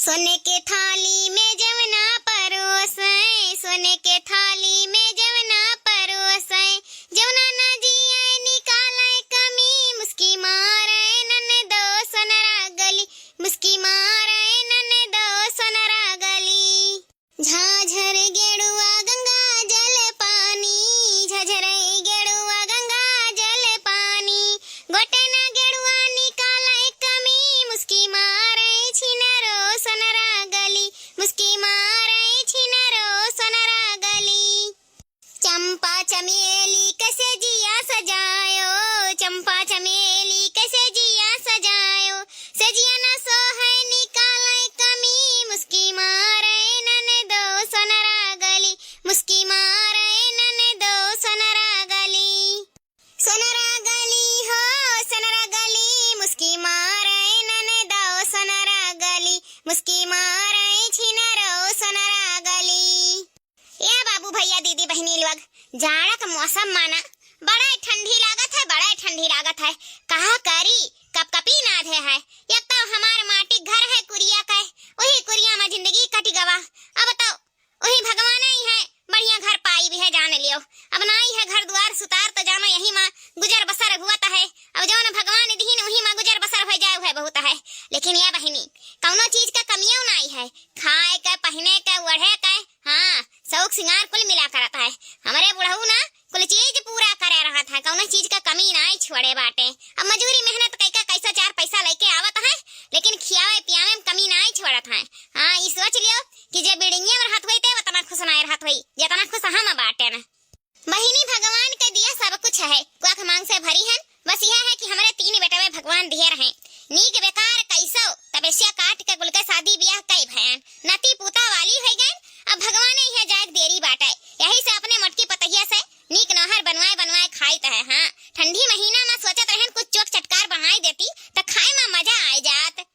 सोने के थाली में जवना परोसे, सोने के थाली में जवना परोसे, जवना ना जिए निकाले कमी, मुस्की मारे नन्हे दो सोनरा गली, मुस्की मारे नन्हे दो सोनरा गली। झाझर गेड़ुआ गंगा जल पानी, झाझर गेड़ुआ गंगा जल पानी, गोटे ना गेड़ुआ निकाले कमी, मुस्की मारे छिनरो सोनरा गली, मुस्की मारे छिनरो सोनरा गली। चंपा चमेली कैसे जिया सजायो, चंपा चमेली कैसे जिया सजायो, सजिया न सोहे निकाले कमी, मुस्की मारे नन्हे दो सोनरा गली, मुस्की मारे नन्हे दो सोनरा गली। सोनरा गली हो सोनरा गली, मुस्की मारे नन्हे दो सोनरा गली, मुस्की मारे छिनरो सोनरा गली। या बाबू भैया दीदी बहनी लोग, जाड़ा का मौसम माना बड़ा ठंडी लागत है, बड़ा ठंडी लागत है। कहा करी कप कपी नाधे है। एक तो हमार माटी घर है कुरिया का, वही कुरिया में जिंदगी कट गवा। अब तो वही भगवान ही है बढ़िया घर पाई भी है, जान लियो। अब नाई है घर द्वार सुतार तो जानो यही माँ गुजर बसर हुआ है। अब जो भगवान दीन वही माँ गुजर बसर हो जाए है बहुत है। लेकिन ये बहनी कौनो चीज का कमियों नहीं है, खाए का पहने का ओढ़े का, हाँ शौक सिंगार कुल मिला करता है। हमारे बुढ़ऊ ना कुल चीज पूरा करे रहा था, कौनो चीज का कमी नहीं छोड़े बाटे। अब मजूरी मेहनत कैका कैसा चार पैसा लेके आवत है, लेकिन खियावे पियावे में कमी नहीं छोड़त है। हाँ ये सोच लियो कि जे बिड़िया में रहत होई ते उतना खुश नहीं रहत होई जितना खुश हम बाटे ना। बहिनी भगवान के दिया सब कुछ है, कुआख मांग से भरी है। बस यह है कि हमारे तीन बेटे में भगवान दिए रहे। नीक बेकार कैसो तबेसिया काट के गुल के शादी ब्याह कई भयन नती पूता वाली हो गए। अब भगवान ही है जाग देरी बाटे, यही से अपने मटकी पतहिया से नीक नहर बनवाए बनवाए खाई है। हाँ ठंडी महीना में सोचत रहन कुछ चोक चटकार बनाई देती तो खाए में मजा आ जात।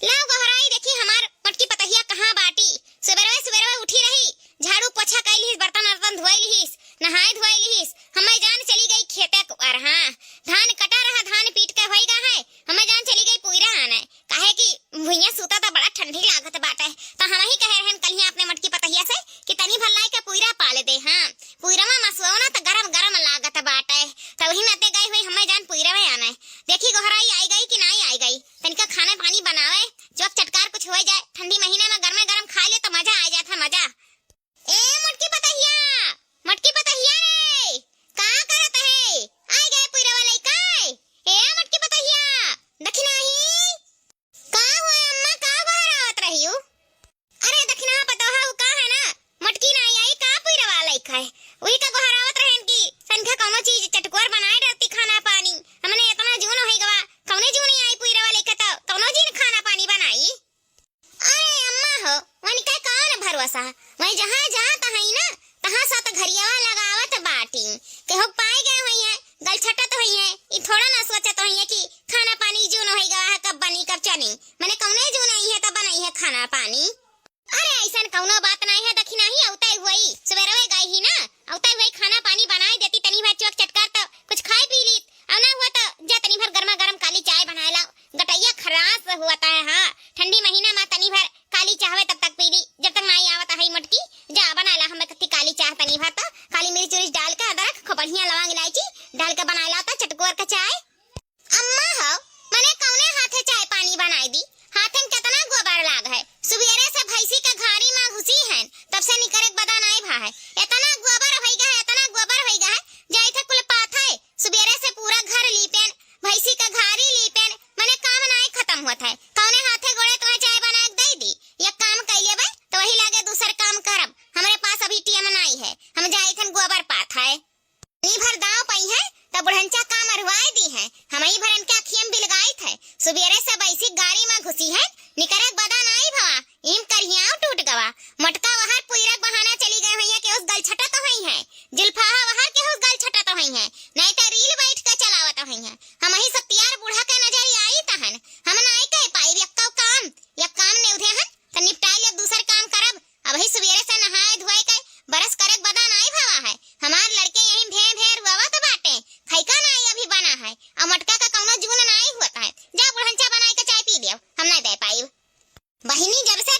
लाओ गोहराई देखी हमार मटकी पतहिया कहाँ बाटी। सुबेरे सुबेरे उठी रही, झाड़ू पोछा कैलिस, बर्तन वर्तन धोइलिस, नहाए धोइलिस, हमें जान चली गई खेते और हाँ धान कटा रहा, धान पीट के होई गा है, हमें जान चली गई पुईरा आने। काहे कि भुइया सूता तो बड़ा ठंडी लागत बाटे, तो हम ही कहे रहन कलिया अपने मटकी पतहिया से कि तनी भर लाई के पुईरा पाले दे। हाँ पुईरा में मसुआ ना तो गरम गरम लागत बाटे, तो वही नाते गई हुई हमें जान पुईरा में आना है। देखी गोहराई आई गई कि नहीं आई गई, तनिका खाना पानी बनावे चौक चटकार कुछ हो जाए, ठंडी महीने में गर्मे गरम खा ले तो मजा आ जाता मजा। ए मटकी पतहिया, मटकी पतहिया रे का करत है? आई गए पुईरा वाले काय? ए मटकी पतहिया दखिना ही का होए अम्मा का बहरावत रही हो? अरे दखिना पता है का है ना मटकी नहीं आई का पुईरा वाले काय? वही का बहरावत रहन की संख्या कोनो चीज चटकोर बनाए रहती खाना पानी। हमने इतना जून होई गवा कौने जून आई पुईरा वाले का तो कौनो जीन खाना पानी बनाई। अरे अम्मा हो वनी का कौन भरोसा, वही जहां जहां तहाई ना तहां सा तो घरियावा लगावत बाटी के हो पाए गए हुई है गल छटत हुई है। ई थोड़ा ना सोचत हुई है कि खाना पानी जून होई गवा है कब बनी कब चनी, मैंने कौने जून आई है तब बनाई है खाना पानी। अरे ऐसा कौनो बात नहीं है, दखी नहीं औताई हुई सवेरे में गई ही ना, औताई हुई खाना पानी बनाई देती तनी भर चौक चटकार तो कुछ खाए पी ली, और ना हुआ तो जा तनी भर गर्मा गर्म काली चाय बनाए ला, गटैया खरास हुआ है। हाँ ठंडी महीना में तनी भर काली चाहवे तब तक पी ली, जब तक नहीं आवत है मटकी जा बना ला हमें कत्ती काली चाय तनी भर तो काली मिर्च उर्च डाल के अदरक खूब बढ़िया लौंग इलायची डाल के बनाए ला चटकोर का चाय। अम्मा हो मैंने कौने हाथे चाय पानी बनाई दी, हाथे में कितना गोबर लाग है, सुबेरे से भैंसी का घारी में घुसी है तब से निकरे बदन आई भा है, इतना गोबर होइगा है, इतना गोबर होइगा है, जाई थे कुल पात है सुबेरे से पूरा घर लीपेन भैंसी का घारी लीपेन, मैंने काम नहीं खत्म होता है। कौने हाथे गोड़े तो चाय बना के दे दी, ये काम कैले बे तो वही लागे दूसर काम करब, हमारे पास अभी टीएम नहीं है, हम जाई थे गोबर पात है। नी भर दाव पई है तो बुढ़ंचा काम अरवाई दी है, हम ही भरन के अखियम बिलगाई थे, सुबेरे से बैसी गाड़ी में घुसी है निकरक बदन आई भवा इम करियाव टूट गवा, मटका वहार पुईरक बहाना चली गए हुई है कि उस गल छटा तो हुई है, जुल्फाहा वहार के उस गल छटा तो हुई है, नहीं तो रील बैठ के चलावत हुई है। हम ही सब तियार बूढ़ा के नजर आई तहन हम नहीं कह पाई यक काम ने उधे हन तो निपटाई ले दूसर काम करब। अब ही सुबेरे से नहाए धोए के बरस करक बदन आई भवा है, हमार लड़के यही भे भेर हुआवत बाटे, खैका नहीं अभी बना है और मटका का कौनो जून नहीं होता है, जा बुढ़ंचा बनाई के चाय पी लियो, हम नहीं दे पाई। बहिनी जब से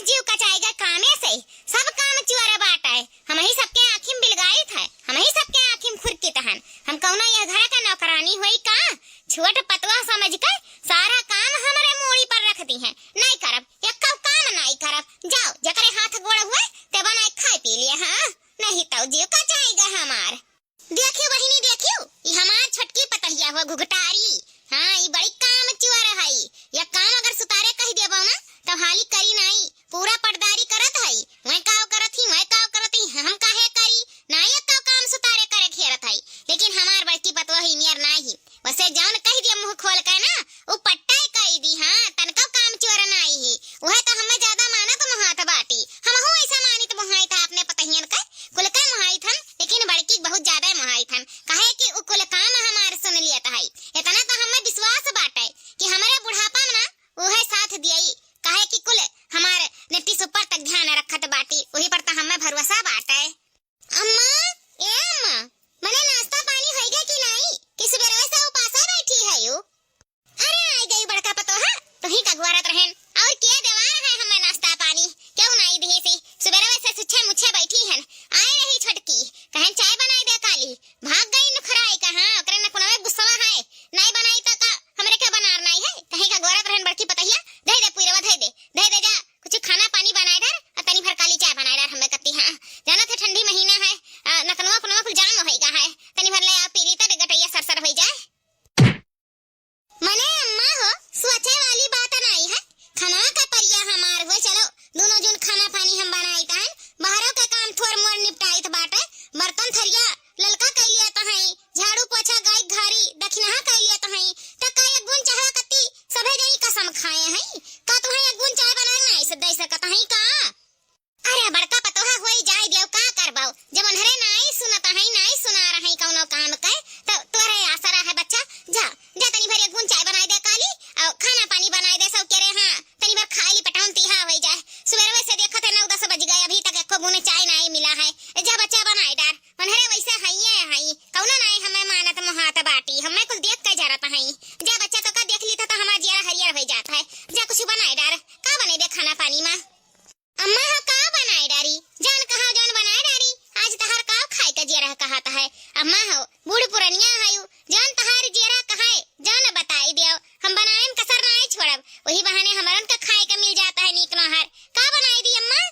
जीव कचाएगा कामे से सब काम चुआरा बाटा है। हम ही सबके आँखिम बिलगाई था, हम ही सबके आँखिम खुरकी तहन। हम कौना यह घर का नौकरानी हुई का छोट पतवा समझ कर सारा काम हमारे मोड़ी पर रख दी है। नहीं करब एक काम नहीं करब। जाओ जकरे हाथ गोड़ हुए ते बनाए खाए पी लिए। हाँ नहीं तो जीव कचाएगा हमार। देखियो बहिनी देखियो ये हमार छोटकी पतहिया हो घुघटारी। हाँ ये बड़ी काम चुआरा है। यह काम अगर सुतारे कह देबो ना तो हाली करी नहीं, पूरा पटदारी करत है। मैं काव करत ही हम काहे करी ना ये काम सुतारे करे खेरत है। लेकिन हमार बड़की पतवा ही नियर नहीं वैसे जौन कह दिया मुंह खोल के ना वो पट्टा कह दी। हाँ तनका काम चोरा नहीं ही वह तो हमें ज्यादा माना तो मुहात बाटी। हम हो ऐसा मानी तो मुहाई था अपने पतहियन का कुल का मुहाई थन। लेकिन बड़की बहुत ज्यादा मुहाई थन काहे कि उ कुल काम हमार सुन लिया था। इतना तो हमें विश्वास बाटे कि हमारे बुढ़ापा में ना वह साथ दियई काहे कि कुल हमारे नेटी सुपर तक ध्यान रखत बाटी वही पर तो हमें भरोसा बाटे। अम्मा ए अम्मा मने नाश्ता पानी होई गया कि नहीं कि सुबह से उपासा बैठी है यू। अरे आई गई बड़का पतो है तो ही कगवारत रहन और क्या देवार है हमें नाश्ता पानी क्यों नहीं दी से सुबह से सुच्छे मुच्छे बैठी हैं। आए रही छोटकी कहन चाय बनाई दे काली भाग गई नुखराई कहां ओकरे न कोना में गुस्सा है नहीं बनाई तो का हमरे के बनार नहीं है कहीं का गोरत रहन बड़की पतहिया दे दे पूरा दे दे जा कुछ खाना पानी बनाए दर और तनी भर काली चाय बनाए दर हमें कत्ती। हां जाना थे ठंडी महीना है नतनवा पनवा कुल जाम होईगा है तनी भर ले आ पीली त गटैया सरसर होई जाए। मने अम्मा हो सोचे वाली बात नहीं है खाना का परिया हमार हो। चलो दोनों जन खाना पानी हम बनाई तहन बाहरों का काम थोर मोर निपटाई त बाटे बर्तन थरिया ललका कई लिया त है झाड़ू पोछा गाय घारी दक्षिणा कई लिया त है त का एक गुण चाह कत्ती सभे जई कसम खाए हैं का तो है एक गुण चाय बनाए नहीं से दई सकत है का। अरे बड़का पतोहा होई जाए देव का करबाऊ जब अनहरे नहीं सुनत है नहीं सुना रहे कौनो काम के तो तोरे आसरा है बच्चा जा जा तनी भर एक गुण चाय बनाए दे काली और खाना पानी बनाए दे सब करे। हां तनी भर खाली पटाउन तिहा होई जाए सुबह से देखत है 9-10 बज गए अभी तक एको गुण चाय नहीं मिला है। जा बच्चा बनाए डार अनहरे वैसे हइए कौनो नहीं हमें मानत मोहात बाटी हमें कुल देख के जरत है। जा बच्चा तो का देख ली तो हमार जिया हरियर हो जाता है। जा कुछ बनाए डार का बने दे खाना पानी में। अम्मा हो का बनाए डारी जान कहा जान बनाए डारी आज तहार का खाए के जिया कहता है। अम्मा हो बूढ़ पुरनिया है जान तहार जिया कहा जान बताई दियो हम बनाएम कसर नहीं छोड़ब वही बहाने हमरन का खाए के मिल जाता है नीक नहर का बनाई दी अम्मा।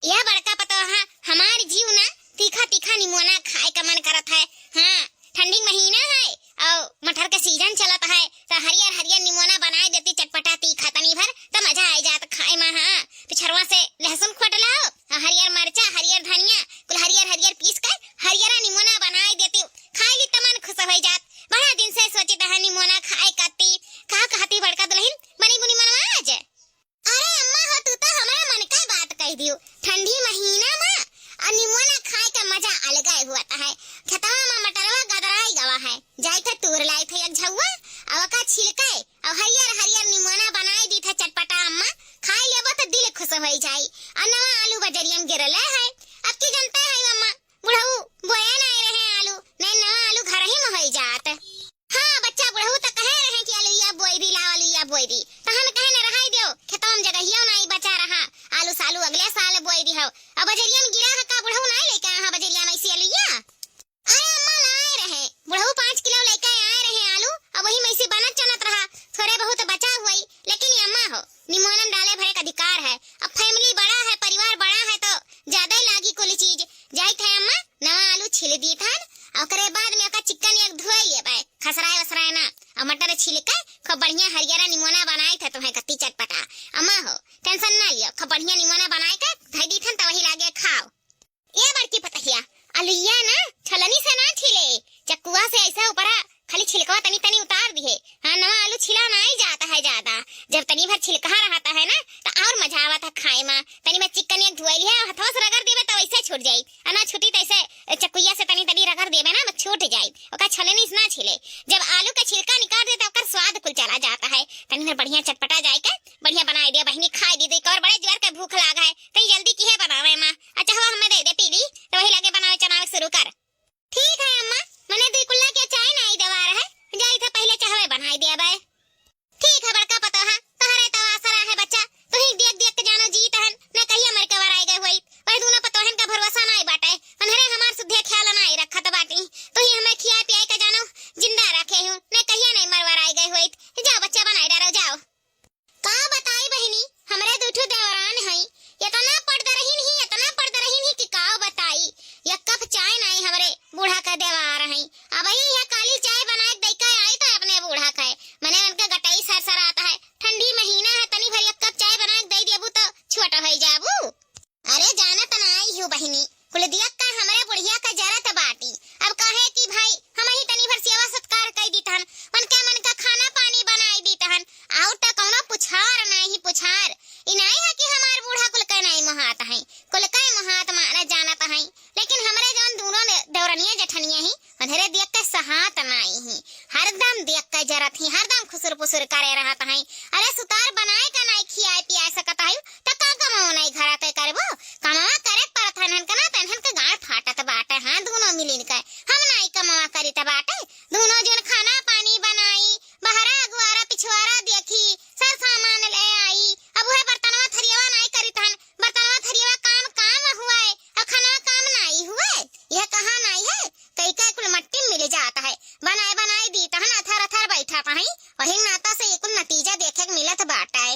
यह बड़का पतो है हमार जीव ना तीखा तीखा निमोना खाए का मन करत है। हाँ ठंडी महीना है और मटर का सीजन चलत है तो हरियर हरियर निमोना बनाए देती चटपटा तीखा तनी भर तो मजा आ जात खाए में। हाँ पिछरवा से लहसुन खोट लाओ हरियर मरचा हरियर धनिया कुल हरियर हरियर पीस कर हरियर निमोना बनाए देती खाए ली तो मन खुश हो जात। बड़ा दिन से सोचे था निमोना खाए कत्ती का कहती बड़का दुल्हन बनी बुनी मनवा आज। अरे अम्मा हो तू तो हमारा मन का बात कह दियो ठंडी महीना में और निमोना खाए का मजा अलग हुआ है। खेतवा में मटरवा गदराई गवा है जाई थे तूर लाई थे एक झुआ और का छिलके और हरियर हरियर निमोना बनाए दी थे चटपटा अम्मा खाए लेबो तो दिल खुश हो जाई। और नवा आलू बजरियम गिरले है अब की जनता है अम्मा बुढ़ऊ बोया नहीं रहे आलू नहीं नवा आलू घर ही में हो जात। हाँ बच्चा बुढ़ऊ तो कहे रहे कि आलू या बोई दी ला आलू या बोई दी तो हम कहे न रहाई दियो खेतवा में जगह हियो नहीं बचा रहा आलू सालू अगले साल बोई दी हो अब बजरियम गिरा है का बुढ़ऊ नहीं लेके आहा बजरिया में इसी आलू या अरे अम्मा लाए रहे बुढ़ऊ 5 किलो लेके आए रहे आलू अब वही में से बनत चलत रहा थोड़े बहुत बचा हुई। लेकिन अम्मा हो निमोनन डाले भरे का अधिकार है अब फैमिली बड़ा है परिवार बड़ा है तो ज्यादा ही लागी कोई चीज जाई थे अम्मा नवा आलू छिल दी था और करे बाद में का चिकन एक धोई लेबे खसराए वसराए ना और मटर छिलके खूब बढ़िया हरियर निमोना बनाए थे तुम्हें कत्ती चटपटा। अम्मा हो टेंशन ना लियो खूब बढ़िया निमोना बनाए के धई दी था तो वही लागे खाओ। ये बड़की पतहिया आलूया ना छलनी से ना छिले चक्कुआ से ऐसा ऊपरा खाली छिलका तनी तनी उतार दिए। हाँ नवा आलू छिला नहीं जाता है ज्यादा जब तनी भर छिलका रहता है ना तो और मजा आवत है खाए में। तनी में चिकन एक धुआई है हथवा से रगड़ देवे तो वैसे छूट जाई अना छुटी तैसे चक्कुया से तनी तनी रगड़ देवे ना छूट जाई ओका छलनी से ना छिले। जब आलू का छिलका निकाल दे तो ओकर स्वाद कुल चला जाता है तनी भर बढ़िया चटपटा जाए के बढ़िया बनाए दे बहनी खाए दी और बड़े जोर के भूख लागा है तई जल्दी की है बनावे मां। अच्छा हवा हमें दे दे पीली तो वही लगे बनावे चनावे शुरू कर। ठीक है अम्मा मने दी कुल्ला के चाय नहीं देवा रहे जाई था पहले चाहवे बनाई दे बे। ठीक है बड़का पतो है तहरे तो आसरा है बच्चा तू ही देख देख के जानो जी तहन अरे सुतार बनाए का नहीं खियाए पियाए सकत है त का कमाओ नहीं घरा के करबो कमावा करे परत हनन का ना तनहन का गाड़ फाटत बाटे हां दोनों मिलिन के हम नहीं कमावा करी त बाटे दोनों जन खाना पानी बनाई बहरा अगवारा पिछवारा देखी सब सामान ले आई अब वह बर्तनवा थरियावा नहीं करी तहन बर्तनवा थरियावा काम काम हुआ है और खाना काम नहीं हुआ है यह कहां नहीं है कई का कुल मट्टी मिल जाता है बनाए बनाए दी तहन अथर अथर बैठा पाई वही नाता से कुल नतीजा देखे के मिलत बाटा है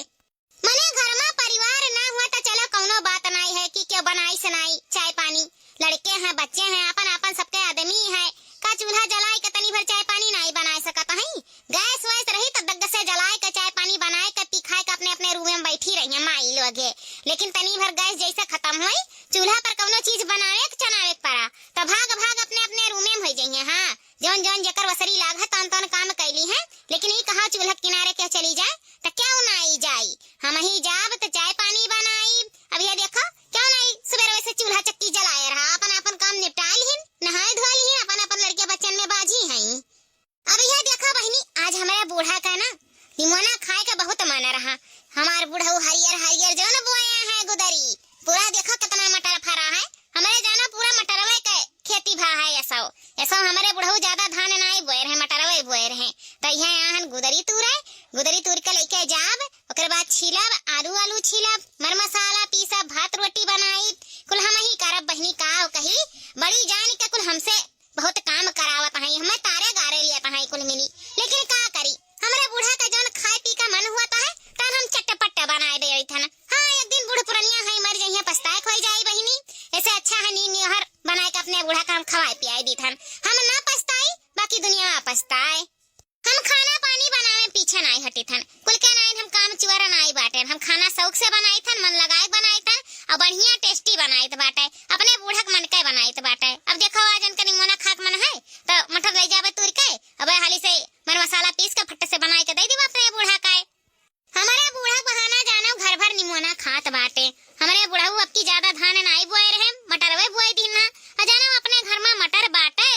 मने घर में परिवार ना हुआ तो चलो कौनो बात नहीं है कि क्यों बनाई सनाई चाय पानी लड़के हैं बच्चे हैं अपन अपन सबके आदमी है का चूल्हा जलाए के तनी भर चाय पानी नहीं बना सकत है गैस वैस रही तो दग्ग से जलाए के चाय पानी बनाए के पी खाए के अपने अपने रूम में बैठी रही है माई लोगे लेकिन तनी भर गैस जैसे खत्म हुई चूल्हा पर कौनो चीज बनावे के चनावे के पड़ा तो भाग भाग अपने अपने रूम में हो जाइए हां जौन जौन जकर वसरी लागत तन तन काम कैली है लेकिन ई कहा चूल्हा किनारे के चली जाए तो क्यों नहीं जाई हम ही जाब तो चाय पानी बनाई अब ये देखो क्यों नहीं सवेरे वैसे चूल्हा चक्की जलाए रहा अपन अपन काम निपटा लीन नहाए धोए लीन अपन अपन लड़के बच्चन में बाजी हैं अब ये देखो बहनी आज हमारा बूढ़ा का ना निमोना खाए का बहुत मन रहा हमार बूढ़ा हरियर हरियर जो न बोया है गुदरी पूरा देखो कितना मटर फरा है हमारे जाना पूरा मटरवे के खेती भा है ऐसा ऐसा हमारे बुढ़ऊ ज्यादा धान नहीं बोए रहे मटरवे बोए रहे तो यह यहाँ गुदरी तूर के लेके जाब ओकर बाद छीलब आलू आलू छीलब मर मसाला पीसब भात रोटी बनाई कुल हम ही करब बहनी का कही बड़ी जान के कुल हमसे बहुत काम करावत है हमें तारे गारे लिया है कुल मिली लेकिन का करी हमारे बूढ़ा का जौन खाए पी का मन हुआ है तब हम चटपटा बनाए दे थन हाँ एक दिन बूढ़ पुरनिया है मर जाइए पछताए खोई जाई बहिनी ऐसे अच्छा है नी निहर बनाए के अपने बूढ़ा का हम खवाए पियाए दी थन हम ना पछताई बाकी दुनिया में पछताए हम खाना पानी बनावे पीछे नहीं हटी थन कुल के नहीं हम काम चुरा नहीं बाटे हम खाना शौक से बनाई थन मन लगाए बनाई थन और बढ़िया टेस्टी बनाई बाटे अपने बूढ़ा के मन के बनाई बाटे अब देखो आज इनका निमोना खाक मन है तो मटर ले जावे तूर के अब हाली से मर मसाला पीस के फट से बनाई के दे दी अपने बूढ़ा का हमारे बूढ़ा बहाना जानो घर भर निमोना खात बाटे हमारे बूढ़ाऊ अब की ज्यादा धान नहीं बोए रहे मटरवे बोए दिन ना जानो अपने घर में मटर बाटे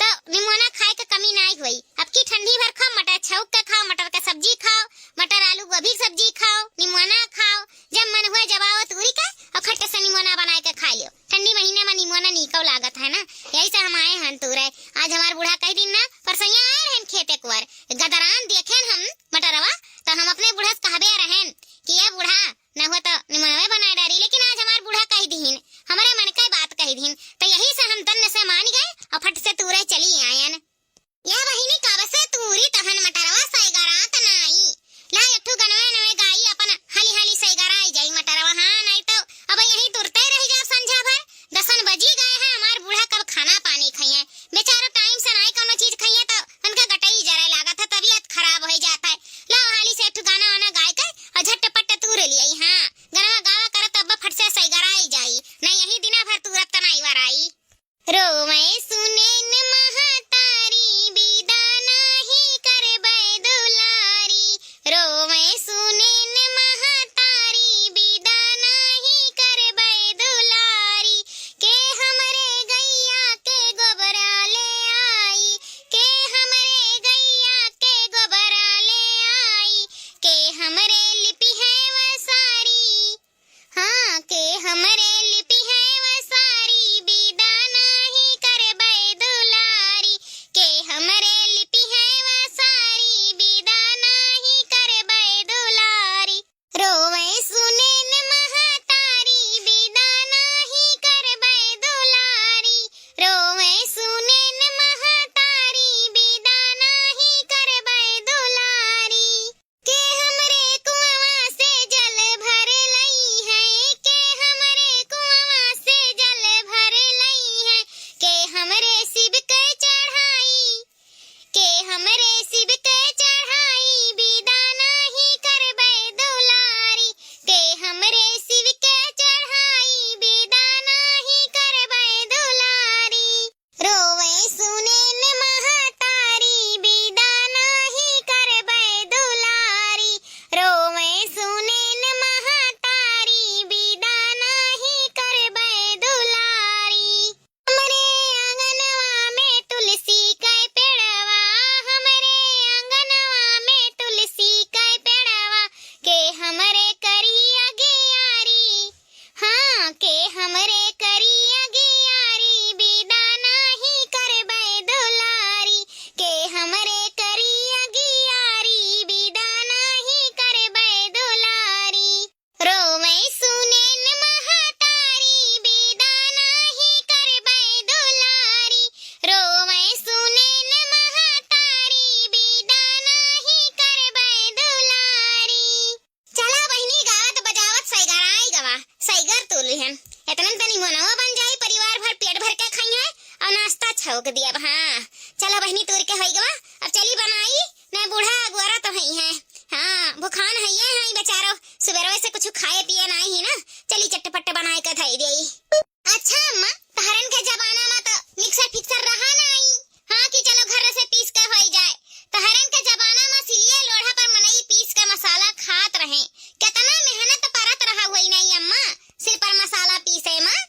तो निमोना खाए के कमी नहीं हुई अब की ठंडी भर खाओ मटर छौक के खाओ मटर का सब्जी खाओ मटर आलू गोभी सब्जी खाओ निमोना खाओ जब मन हुए जब आओ तूरी का और खट्टे से निमोना बना के खा लियो ठंडी महीने में निमोना निकल लागत है ना यही से हम आए हन तूरे आज हमारे बूढ़ा कह दिन ना परसैया आए रहन खेते कुआर गदरान देखे हम मटरवा तो हम अपने बूढ़ा से कहबे रहन कि ये बूढ़ा न हो तो निमोना बनाए डारी लेकिन आज हमारे बूढ़ा कह दीन हमारे मन की बात कह दीन तो यही से हम तन से मान गए और फट से तूरे चली आयन यह बहिनी कब से तूरी तहन मटरवा सैगरात नाई ला एकठू गनवे नवे गाई अपन हली रोक दिया। हाँ चलो बहनी तोर के होई गवा, अब चली बनाई न बूढ़ा अगुआरा तो हई है। हाँ भूखान हई बेचारो, सुबह से कुछ खाए पिए नहीं ही ना, चली चटपट बनाए के धई देई। अच्छा अम्मा तहरन के जमाना में तो मिक्सर फिक्सर रहा नहीं, हाँ कि चलो घर से पीस के होई जाए। तहरन के जमाना में सिलिया लोढ़ा पर मनई पीस के मसाला खात रहे, कितना मेहनत परत रहा हुई नहीं अम्मा सिर पर मसाला पीसे में।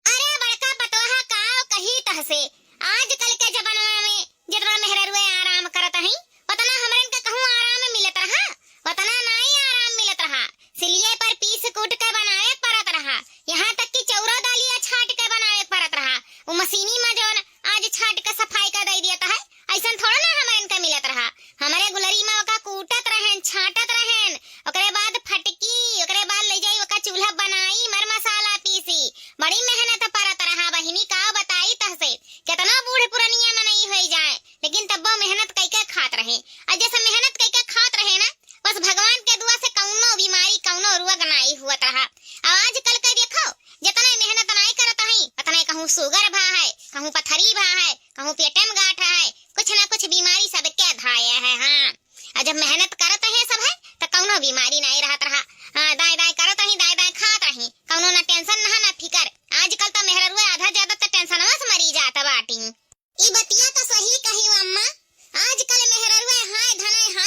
अरे बड़का पतोहा काव कही तहसे, आजकल के जमाना में जितना मेहररुए आराम करत हई उतना हमरन के कहूं आराम मिलत रहा, उतना नहीं आराम मिलत रहा। सिलिया पर पीस कूट के बनाए परत रहा, यहाँ तक कि चौरा दालिया छाट के बनाए परत रहा। वो मशीनी में जो आज छाट के सफाई का दे देता है, ऐसा थोड़ा ना हमरन के मिलत रहा। हमारे गुलरी में ओका कूटत रहन छाटत रहन, ओकरे बाद फटकी, ओकरे बाद ले जाई ओका चूल्हा बनाई मर मसाला पीसी, बड़ी मेहनत परत रहा। बहिनी का बताई तहसे कितना बूढ़ पुरानिया में नहीं हो जाए, लेकिन तब मेहनत कैके खात रहे। और जैसे मेहनत कैके खात रहे ना, बस भगवान के दुआ से कौनो बीमारी कौनो रोग नहीं हुआ रहा। आजकल के देखो जितना मेहनत नहीं करत हई उतना कहूं शुगर भा है, कहूं पथरी भा है, कहूं पेटे में गांठ है, कुछ ना कुछ बीमारी सबके धाया है। हाँ और जब मेहनत करत है सब है तो कौनो बीमारी नहीं रहत रहा। हाँ दाई दाई करत हई, दाई दाई खात रही, कौनो ना टेंशन ना फिकर। आजकल तो मेहररुए आधा ज्यादा तो टेंशन से मरी जाता बाटी। ई बतिया तो सही कही अम्मा, आजकल मेहररुए हाय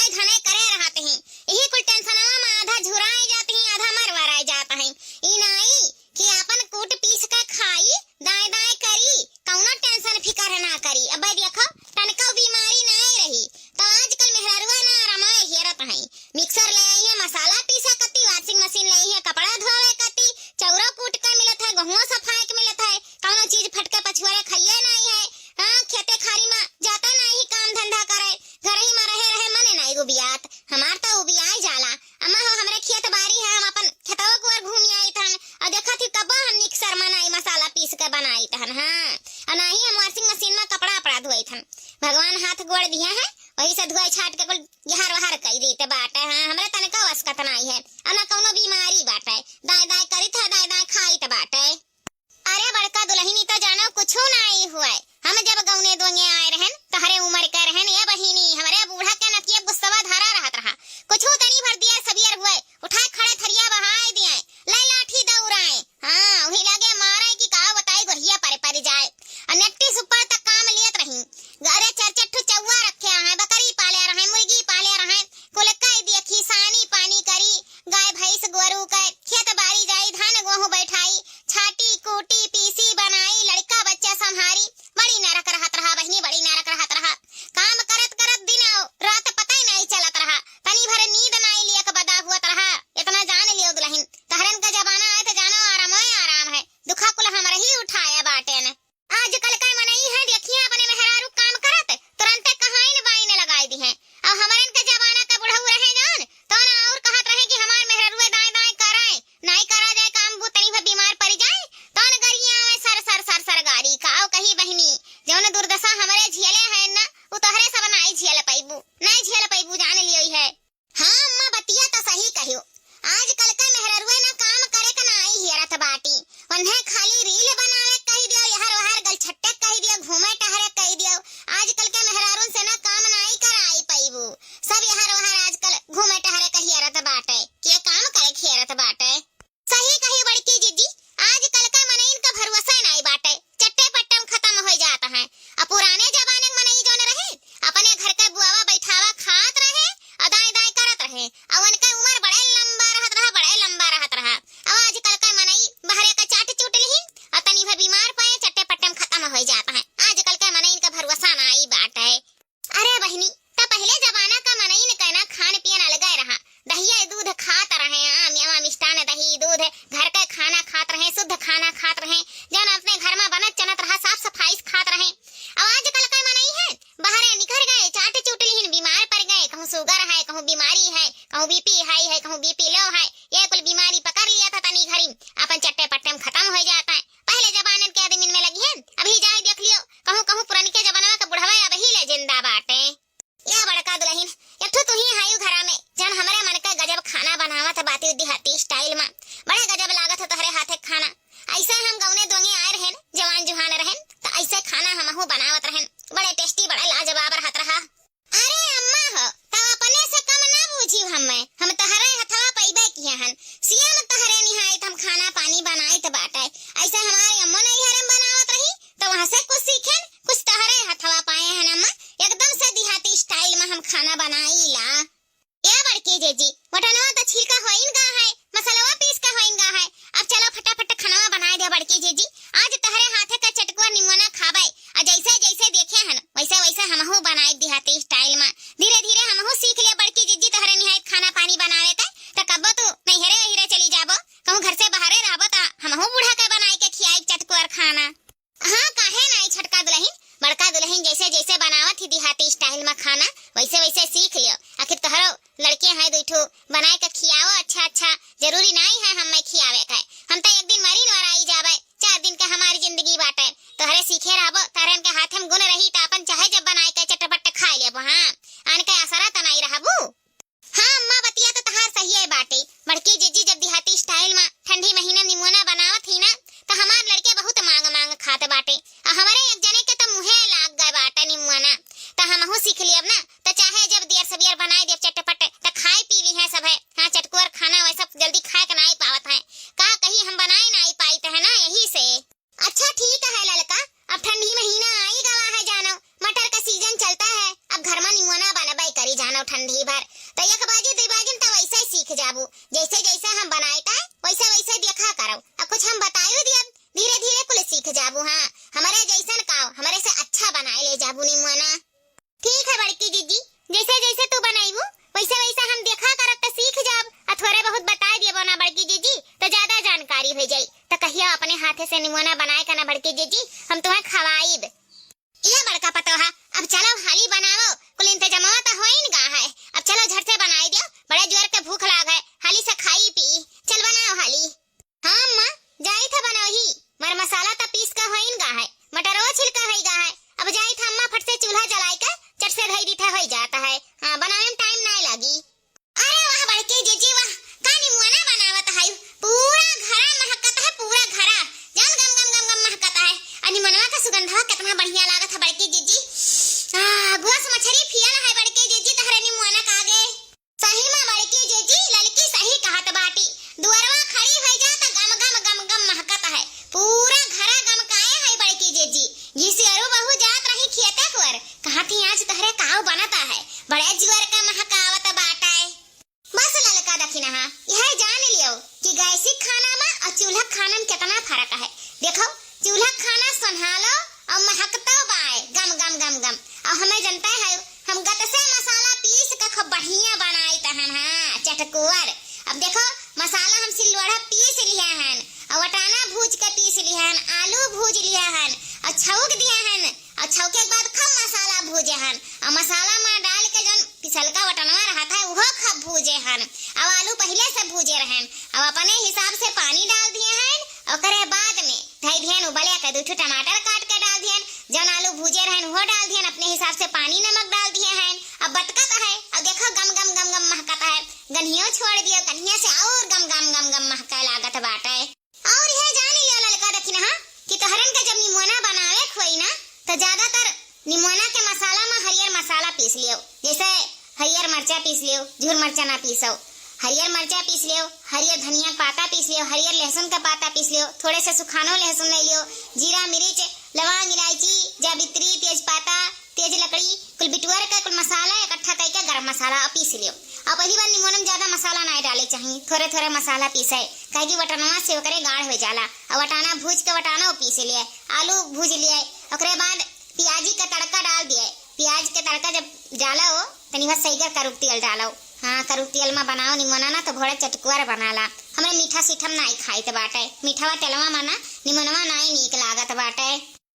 धने करे रहते हैं, यही कुल टेंशन में आधा झुराए जाते हैं, आधा मरवराए जाता है। ई नहीं कि अपन कूट पीस के खाई दाई दाई करी, कौनो टेंशन फिकर ना करी। अब देखो तनको बीमारी नहीं रही तो आजकल मेहररुए ना रमाए हेरत है। मिक्सर ले आई है मसाला पीसा कती, वॉशिंग मशीन ले आई है कपड़ा धोए कती, चौरा कूट के मिलत है, गहुआ सफाई के मिलत है, कौनो चीज फटके पछुआरे खाइए नहीं है। हाँ खेते खारी में जाता नहीं काम धंधा करे, घर ही में रहे मने नहीं गुबियात। हमार तो उबियाई जाला अम्मा हो, हमरे खेत बारी है, हम अपन खेतवा को घूम आई थन और देखा थी कब हम मिक्सर में नहीं मसाला पीस के बनाई थन। हाँ और नहीं हम वॉशिंग मशीन में कपड़ा धोई थन, भगवान हाथ गोड़ दिया है वही से धोए छाट के कुल यहार वहार कई देते बाटे। हाँ हमरे तनका वस्कत नहीं है और ना कौनो बीमारी बाटे, दाई दाई करी था दाई दाई खाई त बाटे। अरे बड़का दुल्हनी तो जानो कुछ नहीं हुआ, हम जब गौने दोंगे आए रहन तो हरे उम्र के रहन ये बहिनी हमारे बूढ़ा के नतिया गुस्सा धारा रहत रहा, कुछ तनी भर दिया सबियर हुए, उठाए खड़े थरिया बहाए दिए, लाई लाठी दौड़ाए। हाँ वही लगे मारे की का बताई गोहिया पर जाए और नेट्टी सुपर तक काम लियत रही। अरे चरचट्ठू चौवा रखे हैं, बकरी पाले रहे, मुर्गी पाले रहे, कुल कई दिया खिसानी पानी करी, गाय भैंस गोरू के खेत बारी जाई, धान गेहूं बैठाई, छाटी कूटी पीसी बनाई, लड़का बच्चा संभारी, बड़ी नरक रहत रहा बहनी, बड़ी नरक रहत रहा। काम करत करत दिन रात पता ही नहीं चलत रहा, तनी भर नींद नहीं लिया के बदा हुआ रहा। इतना जान लियो दुल्हन तहरन का जमाना है तो जानो आराम है, दुखा कुल हमरा ही उठाया बाटे ने। आजकल का मनई है देखिए अपने मेहरारू काम करत तुरंत कहाइन बाइन लगाई दी है। अब हमरन के जमाना का बुढ़ऊ रहे जान तो ना और कहत रहे कि हमार मेहरारू दाई दाई कराए, नहीं करा जाए काम बु तनी बीमार पड़ जाए तो न गरिया में सर गाड़ी काओ कही बहनी, जौन दुर्दशा हमरे झेले है ना वो तोहरे सब नहीं झेल पैबू जान लियो है। हाँ अम्मा बतिया तो सही कहियो, आजकल का मेहरारू ना काम करे का नहीं हेरत बाटी, उन्हें खाली रील बनावे कह दियो, यहर वहर गल छट्टे कह दियो, घूमे टहरे कह दियो। आजकल के मेहरारू से ना काम नहीं कराई पैबू, सब यहर वहर आजकल घूमे टहरे कह हेरत बाटे, के काम करे खेरत बाटे। सही कही बड़की जीजी, आजकल का मनईन का भरोसा नहीं बाटे, चट्टे पट्टे खत्म हो जाता है। अब पुराने जमाने में मनई जोन रहे अपने घर का बुआवा बैठावा खात रहे और दाई दाई करत रहे, और उनका उम्र बड़े लंबा रहत रहा। अब आजकल का मनई बहरे का चाट चूट लिहिन और तनी भर बीमार पाए चट्टे पट्टे खत्म हो जाता है। आजकल का मनईन का भरोसा नहीं बाटे। अरे बहनी तो पहले जमाना का मनईन कहना खान पियन अलग रहा, दहिया दूध खात रहे, आम मिष्टान दही दूध घर का खाना खात रहे, शुद्ध खाना खात रहे, जन अपने घर में बनत चनत रहा, साफ सफाई खात रहे। अब आजकल का मनई है बाहर निकल गए चाट चूट लिहिन बीमार पड़ गए, कहूं शुगर है, कहूं बीमारी है, कहूं बीपी हाई है, कहूं बीपी लो है, ये कुल बीमारी पकड़ लिया था तनी घरी अपन चट्टे पट्टे में खत्म हो जाता है। पहले जमाने के आदमी में लगी है, अभी जाए देख लियो कहूं पुरानी के जमाना का बुढ़वा अब ही ले जिंदा बाटे। या बड़का दुल्हन यथु तू ही हायु घरा में जन हमारे मन का गजब खाना बनावत बाती देहाती स्टाइल में, बड़े गजब लागत है तोहरे हाथे खाना। ऐसे हम गौने दोंगे आए रहन जवान जुहान रहन तो ऐसे खाना हमहु बनावत रहन, बड़की जीजी जब देहाती स्टाइल में ठंडी महीना निमोना बनावत ही ना तो हमार लड़के बहुत मांग मांग खात बाटे। हमारे एक जने के तो मुहे लाग गए बाटे निमोना, तो हमहू सीख लियब ना। तो चाहे जब देर सवेर बनाए देव चटपट तो खाए पी ली है सब है। हाँ, चटकुर खाना वैसा जल्दी खाए के नहीं पावत है, का कहीं हम बनाए नहीं पाई है ना, यही से। अच्छा ठीक है ललका, अब ठंडी महीना आई गवा है जानो, मटर का सीजन चलता है, अब घर में निमोना बनबाई करी जानो ठंडी भर। तो एक बाजी दो बाजी तो वैसे ही सीख जाबू, जैसे जैसे हम बनाए का वैसे वैसे देखा करो। अब कुछ हम बतायो दिया, धीरे धीरे कुल सीख जाबू। हाँ, हमारे जैसन काओ हमारे से अच्छा बनाए ले जाबू निमोना। ठीक है बड़की जीजी, जैसे जैसे तू बनाईबू वैसे वैसे हम देखा करत तो सीख जाब। थोड़े बहुत बताए दिए ना बड़की जीजी तो ज्यादा जानकारी हो जाई। तो कहिया अपने हाथे से निमोना बनाए का ना बड़की जीजी, हम तुम्हें खवाईब। ये बड़का पतोहा, अब चलो हाली बनाओ, कुल इंतजाम तो हो ही गा है। अब चलो झट से बनाई दियो, बड़े जोर के भूख लाग है, हाली से खाई पी। चल बनाओ हाली। हाँ अम्मा, जाई था बनाओ ही, मर मसाला तो पीस का हो ही गा है, मटरो छिलका हो गा है। अब जाई था अम्मा फट से चूल्हा जलाई का चट से धई दी था हो जाता है। हाँ, बनाने में टाइम नहीं लगी। अरे वाह बड़के जीजी वाह, का निमोना बनावत है, पूरा घरा महकता है, पूरा घरा जान गम गम गम गम महकता है। और निमोनवा का सुगंधा कितना बढ़िया लागत है बड़के जीजी। गोस मछली फियल है बड़के जीजी तहरे निमोना का आगे। सही में बड़के जीजी, ललकी सही कहत बाटी, दुअरवा खड़ी हो जा त गम गम गम गम महकता है, पूरा घरा गमकाए है बड़के जीजी। जिसे अरु बहु जात रही खेते पर कहती आज तहरे काव बनता है, बड़े जुअर का महकावत बाटा है। बस ललका दखिना हा, यह जान लियो कि गैसी खाना में और चूल्हा खाना में कितना फर्क है। देखो चूल्हा खाना सुनहालो और महकता बाए गम गम गम गम। और हमें जनता है हम गत से मसाला पीस के खूब बढ़िया बनाई तहन। हाँ, चटकुर। अब देखो मसाला हम सिलवड़ा पीस लिया हन, और वटाना भूज के पीस लिया हन, आलू भूज लिया हन और छौक दिया हन, और छौके के बाद खूब मसाला भूजे हन, और मसाला में डाल के जन पिसलका वटनवा रहता है वो खूब भूजे हन, और आलू पहले से भूजे रहन, और अपने हिसाब से पानी डाल दिए हन। ओकरे बाद में धई दियन उबले के दो टमाटर काट के डाल दियन, जन आलू भूजे रहन वो डाल दियन, अपने हिसाब से पानी नमक डाल दिए हन। अब बतकत है, अब देखो गम गम गम गम महकता है, गन्हियो छोड़ दियो, गन्हिया से और गम गम गम गम महके लागत बाटे। और यह जान लियो ललका दखिना हा कि तोहरन के जब निमोना बनावे खोई ना तो ज्यादातर निमोना के मसाला में हरियर मसाला पीस लियो, जैसे हरियर मिर्चा पीस लियो, झूर मिर्चा ना पीसो, हरियर मिर्चा पीस लियो, हरियर धनिया का पाता पीस लियो, हरियर लहसुन का पाता पीस लियो, थोड़े से सुखानो लहसुन ले लियो, जीरा मिर्च लवंग इलायची जावित्री तेजपाता तेज लकड़ी कुल बिटुअर का कुल मसाला इकट्ठा करके गरम मसाला पीस लियो। अब पहली बार निमोना में ज्यादा मसाला नहीं डाले चाहिए, थोड़े थोड़े मसाला पीसे कहे कि वटनवा से ओकरे गाढ़ हो जाला। और वटाना भूज के वटाना पीस लिए, आलू भूज लिए, ओकरे बाद प्याजी का तड़का डाल दिए। प्याज के तड़का जब डालो तनी बस सही कर करुक तेल डालो। हाँ, करुक तेल में बनाओ निमोना ना तो भोरे चटकुर बनाला। हमरे मीठा सीठम नहीं खाइत बाटे, मीठावा तेलवा माना निमोनवा नहीं नीक लागत बाटे।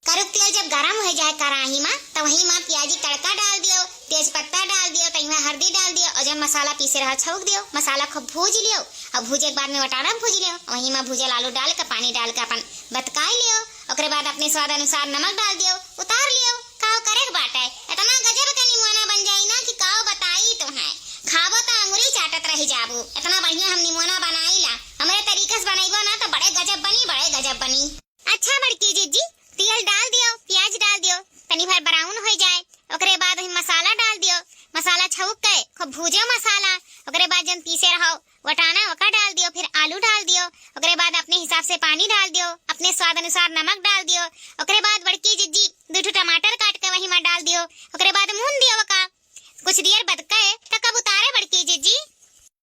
करुक तेल जब गरम हो जाए कढ़ाई में तो वही में प्याजी तड़का डाल दियो, तेज पत्ता डाल दियो, तई में हल्दी डाल दियो, और जब मसाला पीसे रहा छौक दियो, मसाला खूब भूज लियो, और भूजे के बाद में वटाना भूज लियो, वही में भूजल आलू डाल के पानी डाल के अपन बतकाई लियो। ओकरे बाद अपने स्वाद अनुसार नमक डाल दियो, उतार लियो। काव करे के बाटे, इतना गजब का निमोना बन जाई ना कि काव बताई तो है, खाबो तो अंगुरी चाटत रह जाबू। इतना बढ़िया हम निमोना बनाईला, हमरे तरीके से बनाईबो ना तो बड़े गजब बनी, बड़े गजब बनी। अच्छा बड़की जीजी, तेल डाल दियो, प्याज डाल दियो, तनी भर ब्राउन हो जाए, ओकरे बाद मसाला डाल दियो, मसाला छौक के खूब भूजो मसाला। ओकरे बाद जब पीसे रहो वटाना ओका डाल दियो, फिर आलू डाल दियो, ओकरे बाद अपने हिसाब से पानी डाल दियो, अपने स्वाद अनुसार नमक डाल दियो। ओकरे बाद बड़की जीजी दो टमाटर काट के वही में डाल दियो, ओकरे बाद भून दियो ओका कुछ देर बदके तो कब उतारे बड़की जीजी।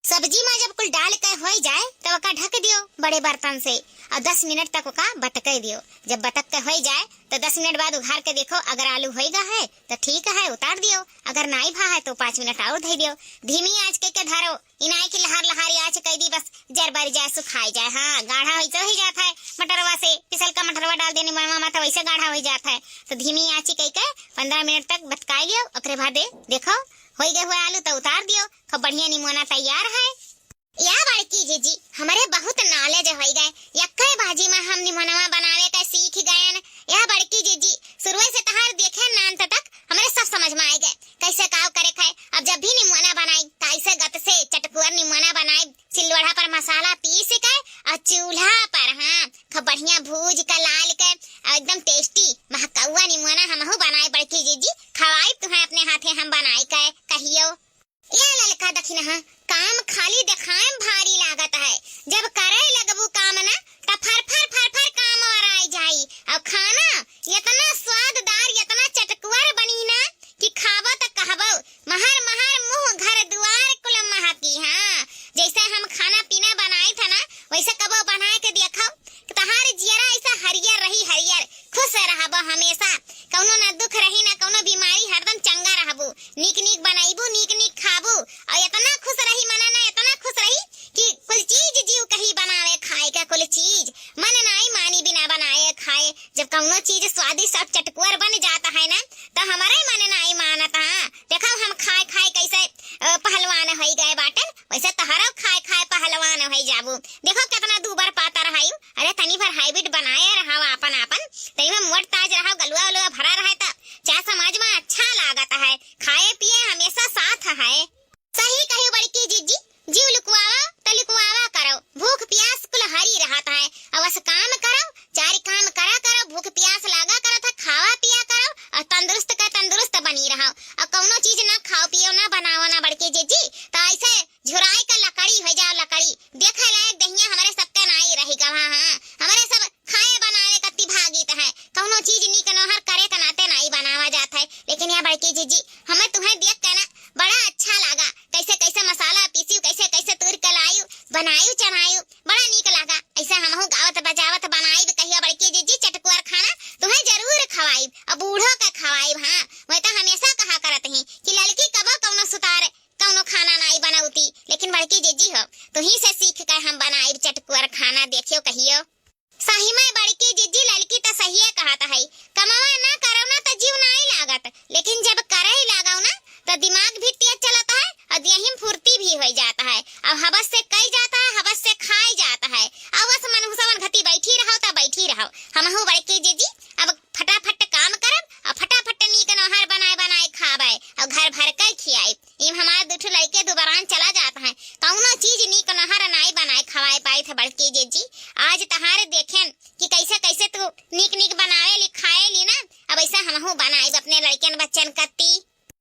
सब्जी में जब कुल डाल के हो जाए तो ओका ढक दियो बड़े बर्तन से, और 10 मिनट तक ओका बतके दियो। जब बतक के हो जाए तो 10 मिनट बाद उघार के देखो, अगर आलू होएगा है तो ठीक है उतार दियो, अगर नहीं भा है तो 5 मिनट और धई दियो। धीमी आंच के धरो, इनाई की लहार लहारी आंच कई दी, बस जर बर जाए सुखाई जाए। हाँ, गाढ़ा हो जाता है मटरवा से, पिसल का मटरवा डाल देने मनवा तो वैसे गाढ़ा हो जाता है। तो धीमी आंच कई के 15 मिनट तक बतकाई लियो, ओकरे बाद देखो हो गए हुए आलू तो उतार दियो, खूब बढ़िया निमोना तैयार है। या बड़की जीजी हमारे बहुत नॉलेज हो गए, यक्के भाजी में हम निमनवा बनावे का सीख गए न। या बड़की जीजी शुरू से तहार देखे नान तक हमारे सब समझ में आ गए कैसे काव करे खाए। अब जब भी निमोना बनाई कैसे गत से चटकुर निमोना बनाए, सिलवड़ा पर मसाला पीस के और चूल्हा पर खूब बढ़िया भूज के लाल के एकदम टेस्टी महकौआ निमोना हमहू बनाए बड़की जीजी, खवाई तुम्हें अपने हाथे हम बनाई के कहियो। ये ललका दखिन काम खाली देखाएं भारी लागत है, जब करे लगबू काम ना त फर फर फर फर काम और जाई। और खाना इतना स्वाददार इतना चटकुर बनी ना कि खाबो त कहबो महर महर मुंह घर दुआर कुल महकी। जैसे हम खाना पीना बनाए था ना वैसे कबो बनाए के देखो तहार जियरा ऐसा हरियर रही, हरियर खुश रहबो हमेशा, कौनो ना दुख रही ना कौनो बीमारी, हरदम चंगा रहबू, नीक नीक बनाईबू नीक नीक खाबू और इतना खुश रही मना ना इतना खुश रही कि कुल चीज जीव कहीं बनावे खाए का कुल चीज मन नाई मानी बिना बनाए खाए। जब कौनो चीज स्वादिष्ट और चटकुर बन जाता है ना तो हमारा ही मन नाई मानता। देखो हम खाए खाए कैसे पहलवान हो गए बाटन, वैसे तहरा खाए खाए पहलवान हो जाबू। देखो कितना दूबर पाता रहायू, अरे तनी भर हाइब्रिड बनाए रहा आपन आपन तनी में मोट ताज रहा गलुआ उलुआ भरा रहा था चाहे समाज में अच्छा लागत है, खाए पिए हमेशा साथ है। सही कही बड़की जीजी, जीव लुकवावा त लुकवावा करो, भूख प्यास कुल हरी रहता है। अवश्य काम करो चार काम करा करो, भूख प्यास लागा करो था खावा पिया करो और तंदुरुस्त का तंदुरुस्त बनी रहो। और कौनो चीज ना खाओ पियो ना बनाओ ना बड़की जीजी तो ऐसे झुराई का लकड़ी हो जाओ, लकड़ी देखे लायक दहिया हमारे सबका नाई रहेगा। हमारे सब खाए बनावे कत्ती भागीत है, कौनो चीज नीक नहर करे के नाते नहीं बनावा जाता है। लेकिन यह बड़की जीजी हमें तुम्हें देख के ना बड़ा अच्छा लगा, कैसे कैसे मसाला पीसियो कैसे कैसे तुर के लायू बनायू चढ़ायू बड़ा नीक लगा। ऐसे हमहू गावत बजावत बनाई कहियो बड़की जीजी चटकुर खाना तुम्हें जरूर खवाई और बूढ़ों का खवाई। मैं तो हमेशा कहा करत ही कि लड़की कबो कौनो सुतार कौनो खाना नहीं बनाऊती, लेकिन बड़की जीजी हो तुही से सीख कर हम बनाई चटकुर खाना देखियो कहियो। सही में बड़की जीजी लड़की तो सही है कहता है, कमावा ना करो ना तो जीव नहीं लागत, लेकिन जब करे ही लगाओ ना तो दिमाग भी तेज चलता है और देही में फुर्ती भी हो जाता है और हवस से कई जाता है हवस से खाई जाता है। अवस मनहुसवन घटी बैठी रहो तो बैठी रहो। हमहू बड़की जीजी अब फटाफट काम करब और फटाफट नीक नहर बनाए बनाए खावे और घर भर कर खियाई। इम हमारे दुठो लड़के दोबारा चला जाता है, कौनो चीज नीक नहर नहीं बनाए खवाए पाए थे बड़की जीजी। आज तहारे देखें कि कैसे कैसे तू नीक नीक बनावे ली खाए ली ना, अब ऐसा हमहू बनाए अपने लड़के बच्चन कत्ती।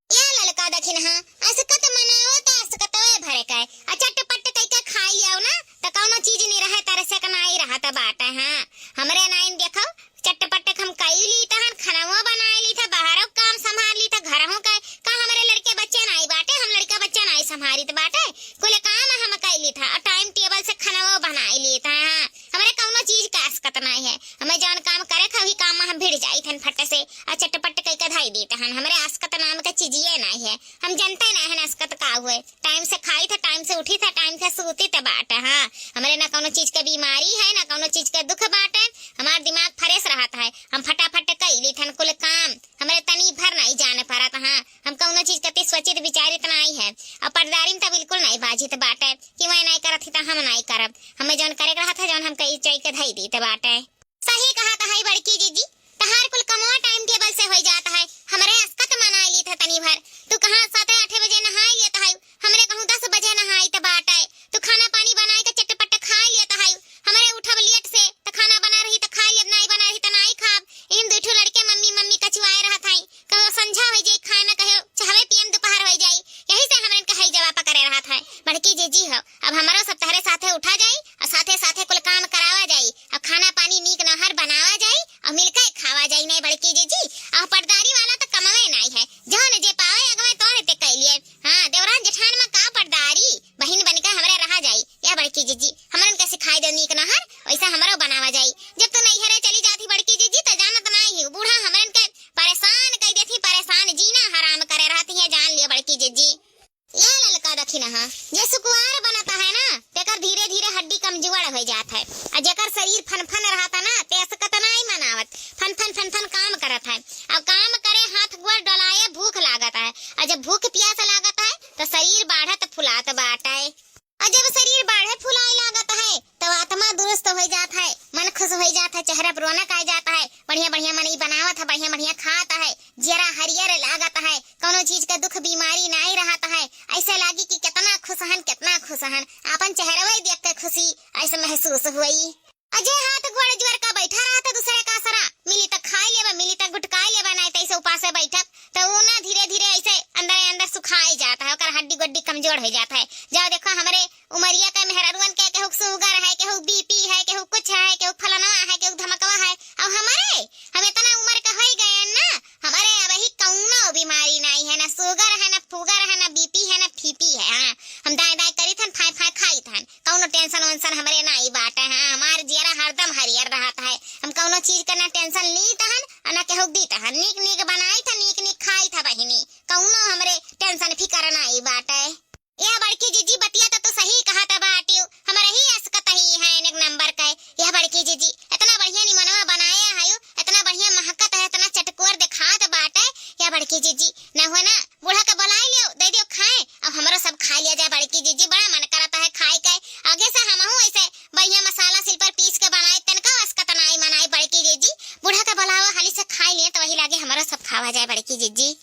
या ललका दखिन असकत मनाओ तो असकतवे भरे का आ चटपट कैके खाई लियो ना तो कौनो चीज नहीं रहे तरह से नहीं रहा तो बात है। हमरे नाइन देखो चटपट हम कई ली तहन खानाओ बनाए ली था, बाहरों काम संभाल ली था, घरों का हमारे लड़के बच्चे नहीं बाटे, हम लड़का बच्चा नहीं संभाली तो बाटे कुल काम हम कई ली था और टाइम टेबल से खानाओ बनाए ली था। हमारे कौनो चीज का असकत नहीं है, हमें जौन काम करे खा वही काम हम भिड़ जाई थन फट से और चटपट कई का धाई दी तहन। हमारे असकत नाम का चीज ये नहीं है, हम जानते नहीं है असकत का हुए, टाइम से खाई था टाइम से उठी था टाइम से सोती था बाट। हमारे ना कौनो चीज का बीमारी है ना कौनो चीज का दुख बाटे, हमारा दिमाग फ्रेश रहता है, हम फटाफट कई ली थन कुल काम, हमारे तनी भर नहीं जाने पड़ा था। हम कौनो चीज कति सोचित विचारित नहीं है और पर्दारी तो बिल्कुल नहीं बाजित बाटे कि मैं नहीं करत थी तो हम नहीं करब, हमें जौन करे रहा था जौन हम कई चाई के धई दी बाटे। सही कहा था है बड़की जीजी, तहार कुल कमवा टाइम टेबल से हो जाता है, हमारे अस्कत मनाई ली था तनी भर। तू कहां 7-8 बजे नहाई लेता है, हमरे कहूं 10 बजे नहाई तो बात है। तू खाना पानी बनाए के चटपट खा लेता है, हमारे उठब लेट से तो खाना बना रही तो खा ले, नहीं बना रही तो नहीं खाब। इन दुठो लड़के मम्मी मम्मी कचुआए रहा था, कहो संझा हो जाए खाना कहो चाहे पियन दोपहर हो जाए, यही से हमरे कहे जवाब करे रहा था। बड़की जीजी हो अब हमारो सब तहरे साथे उठा जाए और साथे साथे कुल काम करावा जाए और खाना पानी नीक नहर बनावा जाए और मिलकर खावा जाए। नहीं बड़की जीजी और पर्दारी वाला तो कमावे नहीं है, जौन जे पावे अगवे तोरे ते कइलिए। देवरान जेठान में का पर्दारी बहन बनकर हमरे रहा जाए। या बड़की जीजी हमरन के सिखाई दे नीक नहर वैसा हमरो बनावा जाए। जब तू नहीं हरे चली जाती बड़की जीजी तो जानत नहीं ही बूढ़ा हमरन के परेशान कई देती, परेशान जीना हराम करे रहती है, जान लिया बड़की जीजी। ये ललका रखी ना जे सुकुआर बनता है ना तेकर धीरे धीरे हड्डी कमजोर हो जाता है और जेकर शरीर फनफन रहता ना ते असकत नहीं मनावत, फन काम करत है। अब काम करे हाथ गोड़ डलाए भूख लागत है और जब भूख प्यास लागत है तो शरीर बढ़त फुलात बाटे और जब शरीर है, चेहरा पर रौनक आ जाता है, बढ़िया बढ़िया मन बनावत है, बढ़िया बढ़िया खाता है, जरा हरियर लागत है, कोनो चीज का दुख बीमारी नहीं रहता है, ऐसे लागी कि कितना खुश हन, अपन चेहरा देख के खुशी ऐसे महसूस हुई। अजय हाथ गोड़ जोड़ का बैठा रहा था दूसरे का सरा, मिली तक खाई लेवा, मिली तक गुटकाई लेवा, नहीं तो ऐसे उपास से बैठक तो वो ना धीरे धीरे ऐसे अंदर अंदर सुखाई जाता है, और हड्डी गुड्डी कमजोर हो जाता है। जाओ देखो हमारे उमरिया का मेहरारुअन के केहू शुगर है, केहू बीपी है, केहू कुछ है, केहू फलनवा है, केहू धमकवा है, और हम इतना उम्र का हो गए ना, हमारे अब ही कौनो बीमारी नहीं है, ना शुगर है, ना फुगर है, ना बीपी है, ना फीपी है। हाँ, हम दाई दाई करी थन, फाई फाई खाई थन, कौनो टेंशन वेंशन हमारे नहीं बाटे। हाँ, हमारे जियरा हरदम हरियर रहता है, हम कौनो चीज का ना टेंशन ली तहन ना केहू दी तहन, नीक नीक बनाई था, नीक नीक खाई था बहिनी, कौनो हमरे टेंशन फिकर नहीं बाटे। यह बड़की जीजी बतिया तो सही कहा था बाटियो, हमारे ही अस्कत ही है एक नंबर का। यह बड़की जीजी इतना बढ़िया निमनवा बनाया है, इतना बढ़िया महकत है, इतना चटकोर दिखात बाटे। यह बड़की जीजी न हो ना बूढ़ा का बुलाई लियो, दे दियो खाए, अब हमारा सब खा लिया जाए। बड़की जीजी बड़ा मन करता है खाए के, आगे से हम ऐसे बढ़िया मसाला सिल पर पीस के बनाए, तनका अस्कत नहीं बनाई। बड़की जीजी बूढ़ा का बुलावा हाली से खाई लिए तो वही लागे हमारा सब खावा जाए। बड़की जीजी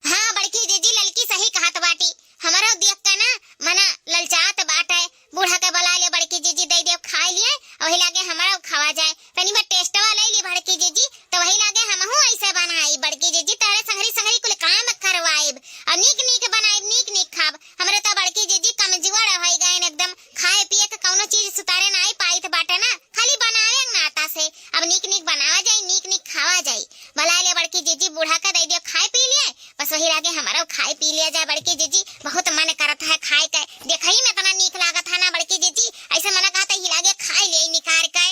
हाँ, बड़की जीजी ललकी सही कहत बाटी, हमारा देख के ना मना ललचात बाटे, बूढ़ा के बुला ले बड़की जीजी, दे दे खाई लिए वही लागे हमारा खावा जाए। तनी बार टेस्टवा ले ली बड़की जीजी तो वही लागे हमहू ऐसे बनाई। बड़की जीजी तारे संगरी संगरी कुल काम करवाइब, और नीक नीक बनाइब, नीक नीक खाब। हमरे तो बड़की जीजी कमजोर हो गए एकदम, खाए पिए के कौनो चीज सुतारे नहीं पाइत बाटे ना, खाली बनावे नाता से। अब नीक नीक बनावा जाए, नीक नीक खावा जाए। बुला ले बड़की जीजी, बूढ़ा का दे दे खाए पी लिए, बस वही लागे हमारा खाए पी लिया जाए। बड़की जीजी बहुत मन करता है खाए के, देखई में इतना नीक लागत है ना बड़की जीजी, ऐसे मन कहता ही लागे खाए ले निकाल के।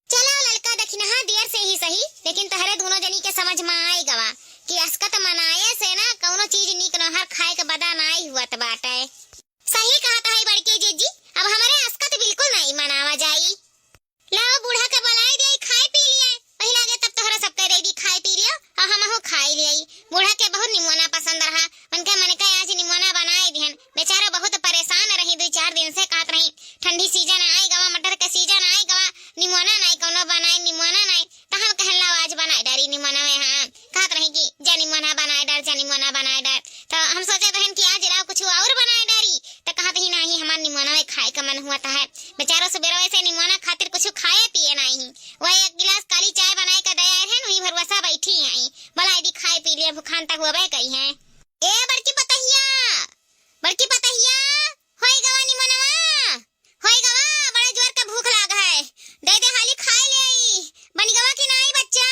चलो ललका दखिना हाँ देर से ही सही, लेकिन तहरे दोनों जनी के समझ में आई गवा कि अस्कत मनाए से ना कौनो चीज नीक नहर खाए के बदा नहीं हुआ बाटे। सही कहता है बड़की जीजी, अब हमारे अस्कत बिल्कुल नहीं मनावा जाई। लाओ बूढ़ा के बुलाई दे, खाए पी लिए वही लागे, तब तोहरा सब कह रेडी खाए पी लियो, और हमहू खाई लियई। बूढ़ा के बहुत निमोना पसंद रहा, मन के आज निमोना बनाए दिहन, बेचारा बहुत परेशान रही, 2-4 दिन से कहत रही ठंडी सीजन आई गवा, मटर के सीजन आई गवा, निमोना नहीं कौनो बनाए, निमोना नहीं तो हम कहला आज बनाए डारी निमोना में। हाँ, कहत रही कि जा निमोना बनाए डार, जा निमोना बनाए डार, तो हम सोचे रहन कि आज लाओ कुछ और बनाए डारी, तो कहत ही नहीं हमार निमोना में खाए का मन हुआ है। बेचारो सुबेरवे से निमोना खातिर कुछ खाए पिए नहीं, वही एक गिलास काली चाय बनाए का दया है, वही भरवसा बैठी आई, बुलाई दी खाए पी लिए, भूखान तक हुआ कही है। ए बड़की पतहिया, बड़की पतहिया, होई गवा निमोनवा, होई गवा, बड़ा जोर का भूख लागा है, दे दे हाली खाए ले, बन गवा कि नहीं बच्चा?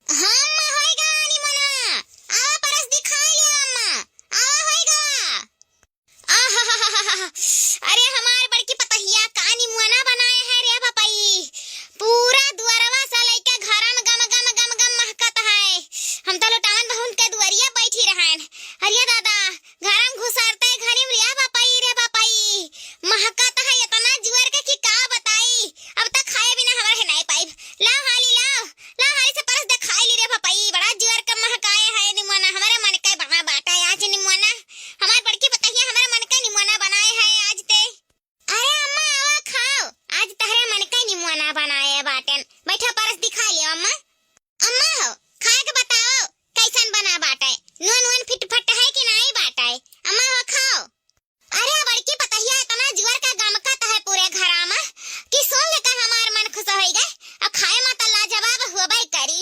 हाँ अम्मा होई गवा निमोनवा, आवा परस दी खाए ले अम्मा, आवा होई गवा। अरे हमारे बड़की पतहिया का निमोना बनाए है रे पपई, पूरा दुआरवा से लेके घर में गम गम गम गम महकत है। हम तो लुटान बहुन के दुआरिया बैठी रहन, अरे दादा घर में घुसरते घरी में रे पापाई महकत है इतना जुआर के कि का बताई, अब तक खाए बिना हमारे नहीं पाइब। लाओ हाली से परस दे खाई ली रे पापाई, बड़ा जुआर का महकाए है निमोना, हमारे मन का बना बाटा है आज निमोना, हमारे बड़की पतहिया हमारे मन का निमोना बनाए है आज ते। अरे अम्मा आवा खाओ, आज तहरे मन का निमोना बनाए बाटन, बैठा परस दिखा लियो अम्मा। अम्मा हो खाए के बताओ कैसन बना बाटे, नून फिट फट है कि नहीं बाटे, अम्मा हो खाओ। अरे बड़की पतहिया इतना जुआर का गमकत है पूरे घरा में कि सुन लेकर हमार मन खुश हो गए, अब खाए मत लाजवाब होबे करी।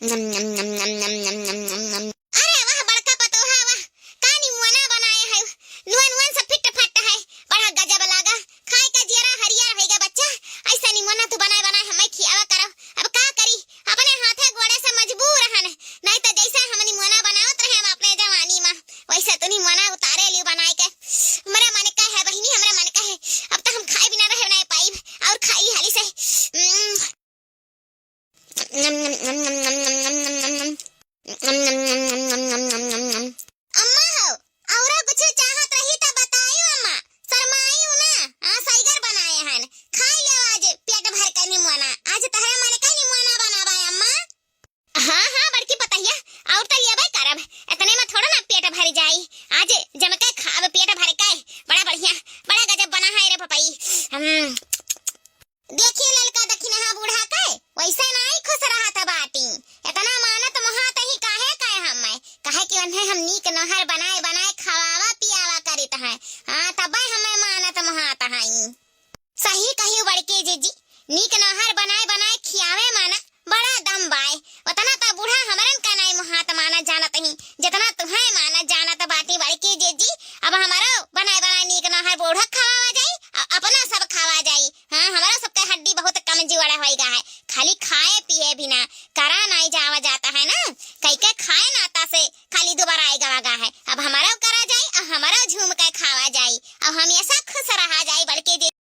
नम नम नम नम नम नम नम नम नम। अरे वाह बड़का पतोहा वाह, का निमोना बनाए है, नून सब फिट फट है, बड़ा गजब लागा, खाए का जीरा हरियर होएगा बच्चा, ऐसा निमोना तो बनाए हमें खियावा करो। अब का करी, अपने हाथे गोड़े से मजबूर हन, नहीं तो जैसा हम निमोना बनावत रहे हम अपने जवानी में, वैसे तो निमोना उतारे लियो बनाए के। मेरा मन का है बहिनी, हमरा मन का है, अब तो हम खाए बिना रह नहीं पाइब, और खाई हाली से नम नम नम नम नम नम नम नम नम नम नम नम नम। अम्मा हो औरा कुछ चाहत रही तो बताइयो अम्मा, शर्माइयो ना, हां साइगर बनाए हन, खाई ले आज पेट भर के निमोना, आज तहरे मन का निमोना बनावा अम्मा। हां बड़की पतहिया, और तो लेबे करब, इतने में थोड़ा ना पेट भर जाई, आज जम के खाब पेट भर के, बड़ा बढ़िया बड़ा गजब बना है रे पपई। देखिए ललका दखिना बूढ़ा के के जी नीक नहर बनाए बनाए खियावे माना बड़ा दम बाए उतना ता बूढ़ा हमरन का नहीं मुहात माना जानत ही जितना तुम्हें माना जानत बाटी बाड़ी के जी अब हमारा